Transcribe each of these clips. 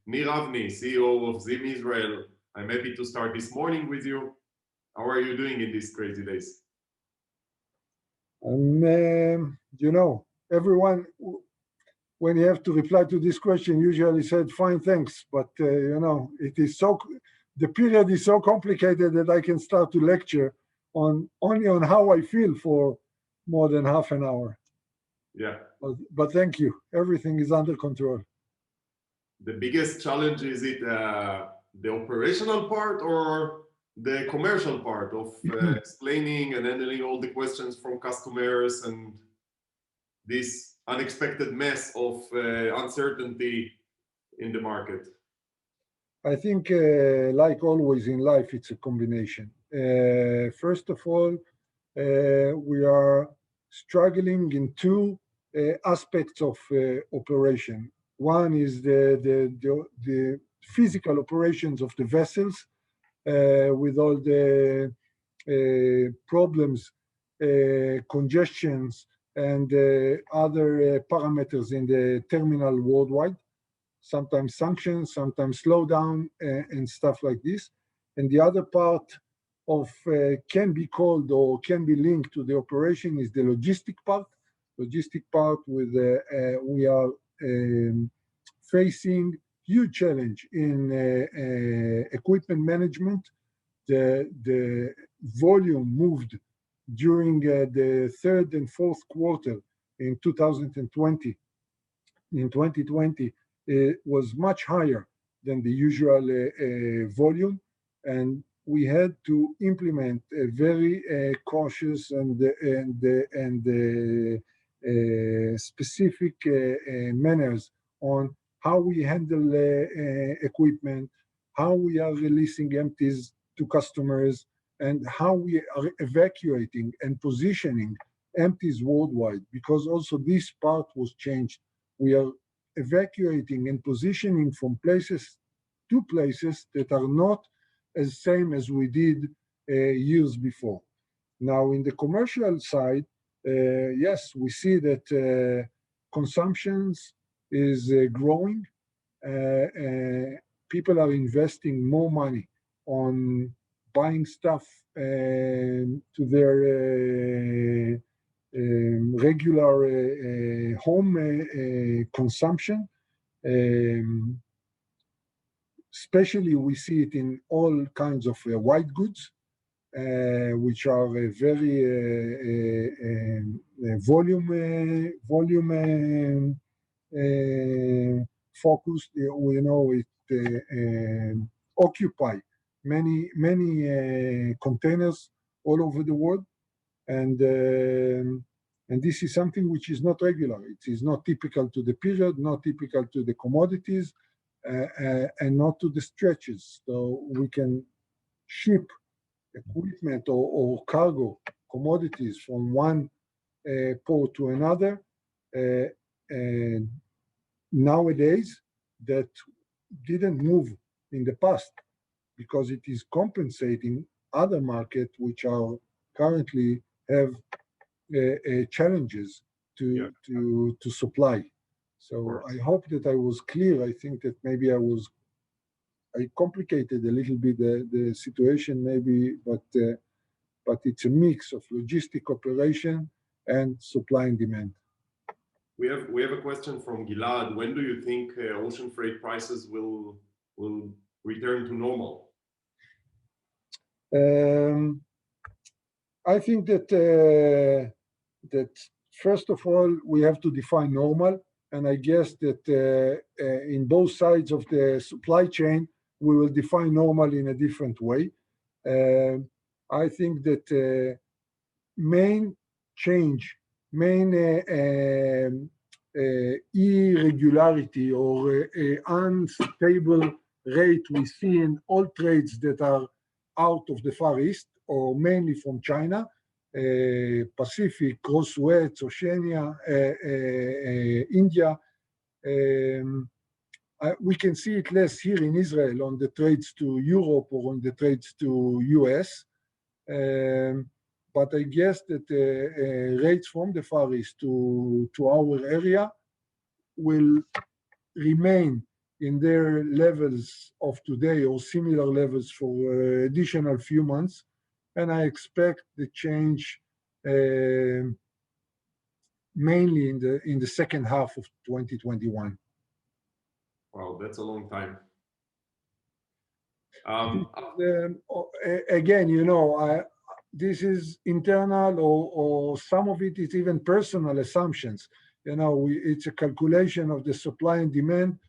Nir Avni, CEO of ZIM Israel. I'm happy to start this morning with you. How are you doing in these crazy days? Everyone, when you have to reply to this question, usually said, fine, thanks. But, it is the period is so complicated that I can start to lecture only on how I feel for more than half an hour. Yeah. But thank you. Everything is under control. The biggest challenge, is it the operational part or the commercial part of explaining and handling all the questions from customers and this unexpected mess of uncertainty in the market? I think, like always in life, it's a combination. First of all, we are struggling in two aspects of operation. One is the physical operations of the vessels with all the problems, congestions, and other parameters in the terminal worldwide. Sometimes sanctions, sometimes slowdown, and stuff like this. And the other part of can be called or can be linked to the operation is the logistic part. Logistic part with we are facing huge challenge in equipment management. The volume moved during the third and fourth quarter in 2020. In 2020, it was much higher than the usual volume, and we had to implement a very cautious and specific manners on how we handle equipment, how we are releasing empties to customers, and how we are evacuating and positioning empties worldwide, because also this part was changed. We are evacuating and positioning from places to places that are not as same as we did years before. Now, in the commercial side, yes, we see that consumptions is growing. People are investing more money on buying stuff to their regular home consumption. Especially we see it in all kinds of white goods, which are very volume focused. We know it occupy many containers all over the world, and this is something which is not regular. It is not typical to the period, not typical to the commodities, and not to the stretches. So we can ship equipment or cargo commodities from one port to another nowadays that didn't move in the past, because it is compensating other markets which are currently have challenges to supply. So I hope that I was clear. I think that maybe I complicated a little bit the situation, maybe, but it's a mix of logistic operation and supply and demand. We have a question from Gilad. When do you think ocean freight prices will return to normal? I think that first of all we have to define normal, and I guess that in both sides of the supply chain we will define normal in a different way. I think that main irregularity or unstable rate we see in all trades that are out of the Far East, or mainly from China, Pacific, Cross Suez, Oceania, India. We can see it less here in Israel on the trades to Europe or on the trades to US. But I guess that rates from the Far East to our area will remain in their levels of today or similar levels for additional few months. And I expect the change mainly in the second half of 2021. Wow, that's a long time. Again, this is internal or some of it is even personal assumptions. It's a calculation of the supply and demand.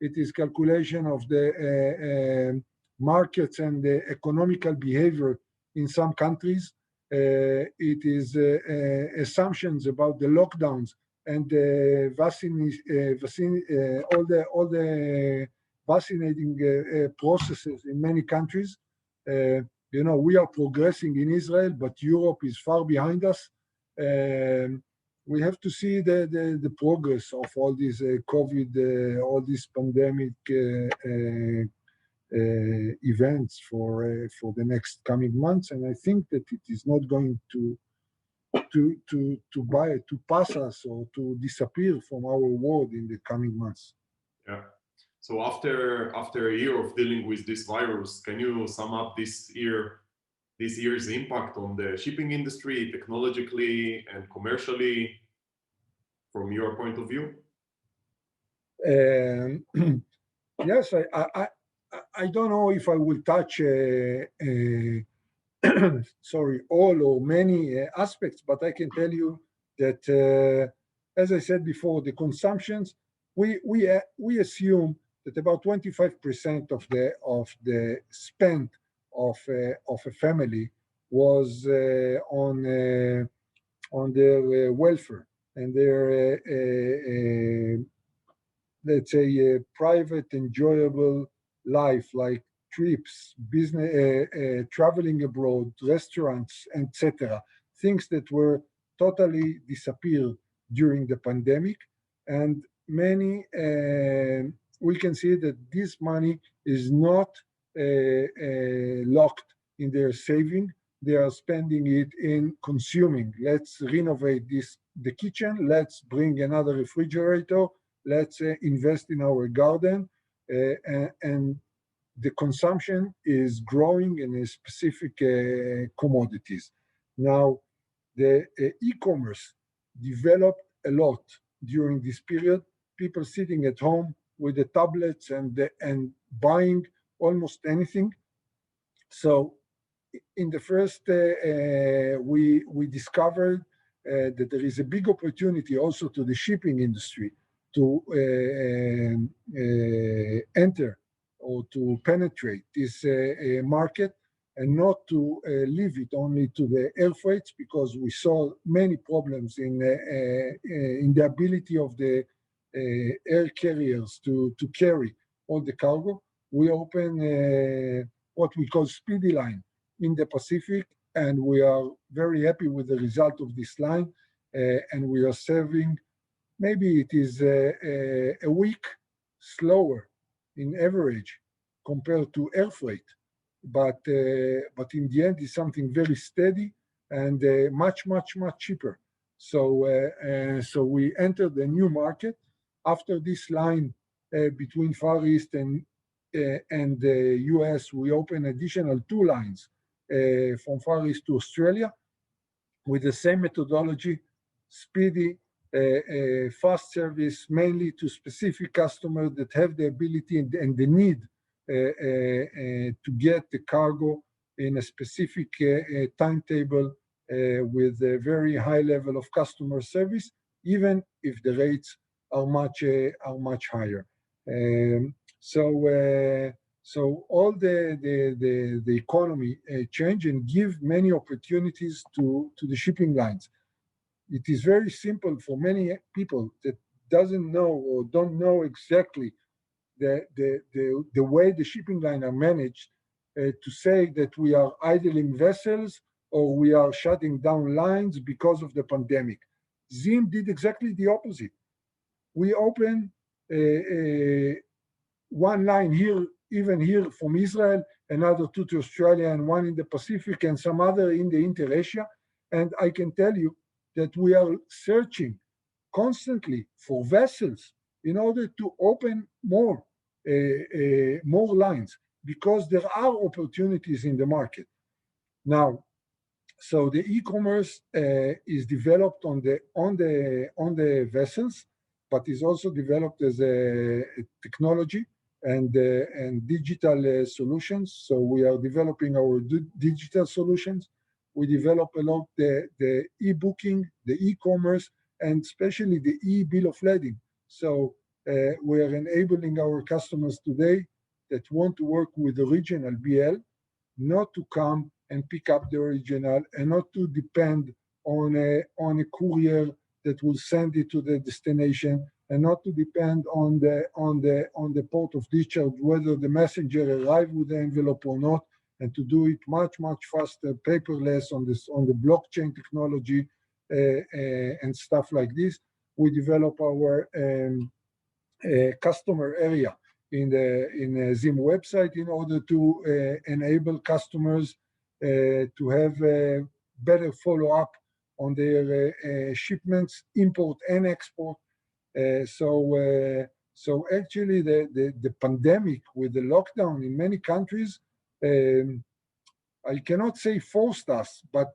It is calculation of the markets and the economical behavior in some countries. It is assumptions about the lockdowns and the all the vaccinating processes in many countries. We are progressing in Israel, but Europe is far behind us. We have to see the progress of all these COVID, all these pandemic events for the next coming months, and I think that it is not going to pass us or to disappear from our world in the coming months. Yeah. So after a year of dealing with this virus, can you sum up this year's impact on the shipping industry, technologically and commercially, from your point of view? Yes, I don't know if I will touch sorry, all or many aspects, but I can tell you that, as I said before, the consumptions, we assume that about 25% of the spend of a family was on their welfare and their let's say private enjoyable life, like trips, business, traveling abroad, restaurants, etc. Things that were totally disappeared during the pandemic, and many we can see that this money is not locked in their saving. They are spending it in consuming. Let's renovate the kitchen. Let's bring another refrigerator. Let's invest in our garden, and the consumption is growing in specific commodities. Now, the e-commerce developed a lot during this period. People sitting at home with the tablets and buying almost anything. So, in the first, we discovered that there is a big opportunity also to the shipping industry to enter or to penetrate this market, and not to leave it only to the air freights, because we saw many problems in the ability of the air carriers to carry all the cargo. We opened what we call Speedy Line in the Pacific, and we are very happy with the result of this line, and we are serving. Maybe it is a week slower in average compared to air freight, but in the end, it's something very steady and much cheaper. So we entered a new market after this line between Far East and the US. We opened additional 2 lines from Far East to Australia with the same methodology, speedy, fast service, mainly to specific customers that have the ability and the need to get the cargo in a specific timetable with a very high level of customer service, even if the rates are much higher. So all the economy change and give many opportunities to the shipping lines. It is very simple for many people that doesn't know or don't know exactly the way the shipping line are managed to say that we are idling vessels or we are shutting down lines because of the pandemic. ZIM did exactly the opposite. We opened one line here, even here from Israel, another 2 to Australia, and 1 in the Pacific, and some other in the Inter-Asia. And I can tell you that we are searching constantly for vessels in order to open more more lines because there are opportunities in the market. Now, so the e-commerce is developed on the vessels, but is also developed as a technology and digital solutions. So we are developing our digital solutions. We develop a lot the e-booking, the e-commerce, and especially the e-bill of lading. So we are enabling our customers today that want to work with the original BL not to come and pick up the original and not to depend on a courier that will send it to the destination, and not to depend on the port of discharge whether the messenger arrived with the envelope or not, and to do it much faster, paperless on the blockchain technology and stuff like this. We develop our customer area in the ZIM website in order to enable customers to have better follow-up on their shipments, import and export. So actually the pandemic with the lockdown in many countries, I cannot say forced us, but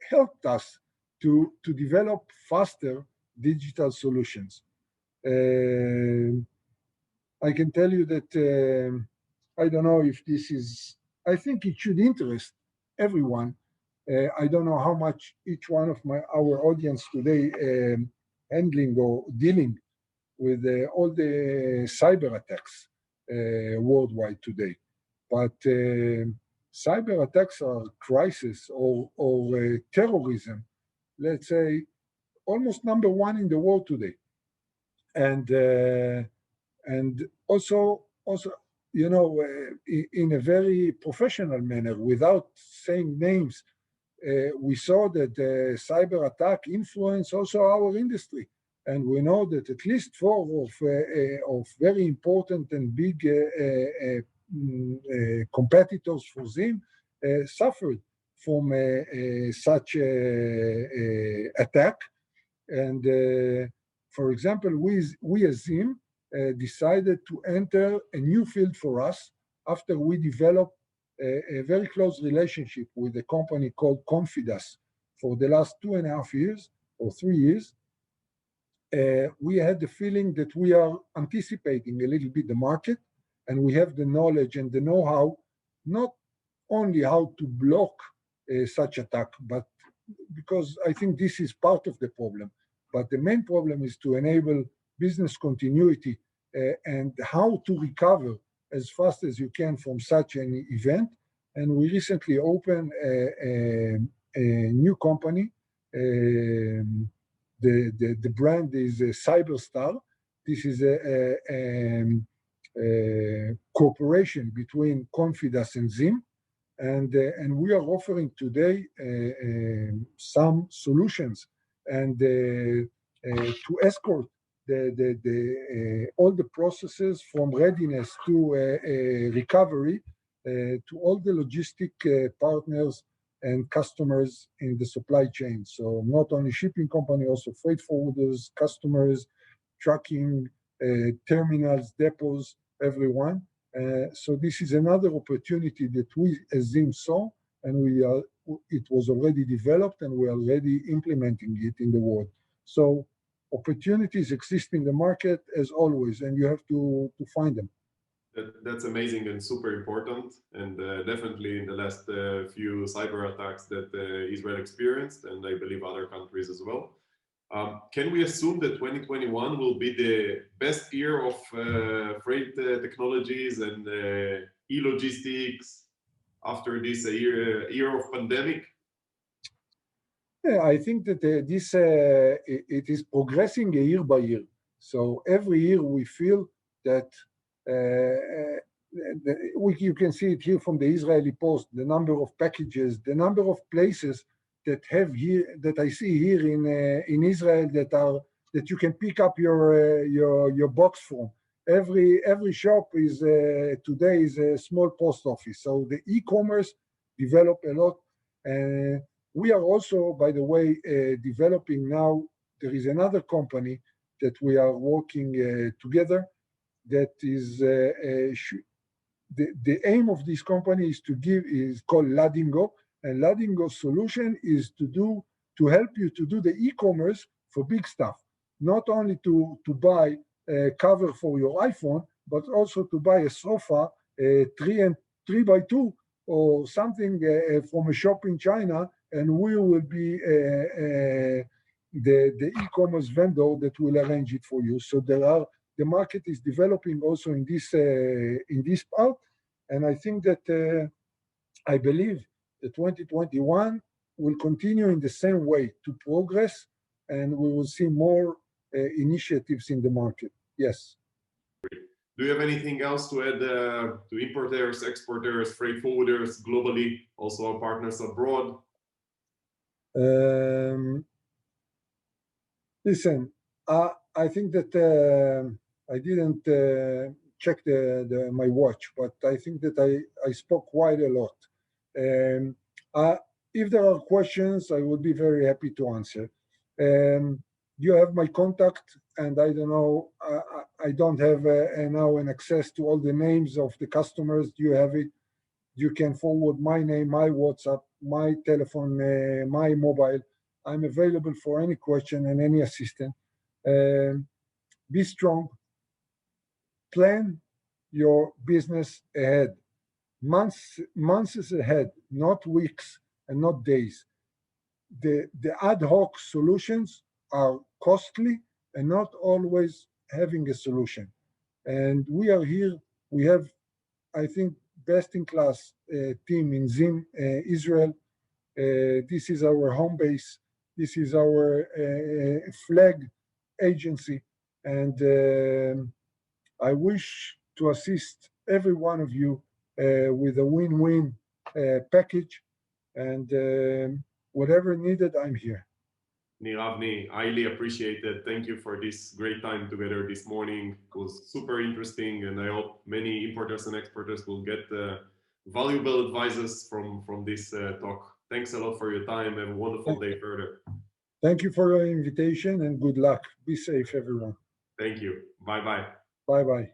helped us to develop faster digital solutions. I can tell you that I don't know if this is, I think it should interest everyone. I don't know how much each one of our audience today handling or dealing with all the cyber attacks worldwide today. But cyber attacks are crisis or terrorism, let's say, almost number one in the world today. And also, you know, in a very professional manner, without saying names, we saw that the cyber attack influenced also our industry. And we know that at least four of very important and big competitors for ZIM suffered from such attack. And for example, we as ZIM decided to enter a new field for us after we developed a very close relationship with a company called Confidas for the last 2.5 years or 3 years. We had the feeling that we are anticipating a little bit the market, and we have the knowledge and the know-how, not only how to block such attack, but because I think this is part of the problem. But the main problem is to enable business continuity and how to recover as fast as you can from such an event. And we recently opened a new company. The brand is Cyberstar. This is a cooperation between Confidas and ZIM. And we are offering today some solutions and to escort all the processes from readiness to recovery to all the logistic partners and customers in the supply chain. So not only shipping company, also freight forwarders, customers, trucking, terminals, depots, everyone. So this is another opportunity that we as ZIM saw, and it was already developed and we are already implementing it in the world. So opportunities exist in the market as always, and you have to find them. That's amazing and super important, and definitely in the last few cyber attacks that Israel experienced, and I believe other countries as well. Can we assume that 2021 will be the best year of freight technologies and e-logistics after this year of pandemic? Yeah, I think that it is progressing year by year. So every year we feel that you can see it here from the Israeli Post, the number of packages, the number of places that I see here in Israel that you can pick up your box from. Every shop is today is a small post office. So the e-commerce develop a lot. We are also, by the way, developing now. There is another company that we are working together that is the aim of this company is called Ladingo, and Ladingo solution is to help you to do the e-commerce for big stuff, not only to buy a cover for your iPhone, but also to buy a sofa, 3x2, or something from a shop in China, and we will be the e-commerce vendor that will arrange it for you. So the market is developing also in this part, and I think that I believe that 2021 will continue in the same way to progress, and we will see more initiatives in the market. Yes. Do you have anything else to add to importers, exporters, freight forwarders globally, also our partners abroad? Listen, I think that I didn't check my watch, but I think that I spoke quite a lot. If there are questions, I will be very happy to answer. You have my contact, and I don't know, I don't have now an access to all the names of the customers. You have it. You can forward my name, my WhatsApp, my telephone, my mobile. I'm available for any question and any assistance. Be strong. Plan your business ahead. Months ahead, not weeks and not days. The ad hoc solutions are costly and not always having a solution. And we are here. We have, I think, best-in-class team in ZIM Israel. This is our home base. This is our flag agency. And I wish to assist every one of you with a win-win package. And whatever needed, I'm here. Nir Avni, highly appreciated. Thank you for this great time together this morning. It was super interesting, and I hope many importers and exporters will get valuable advices from this talk. Thanks a lot for your time, and a wonderful day further. Thank you for your invitation, and good luck. Be safe, everyone. Thank you. Bye-bye. Bye-bye.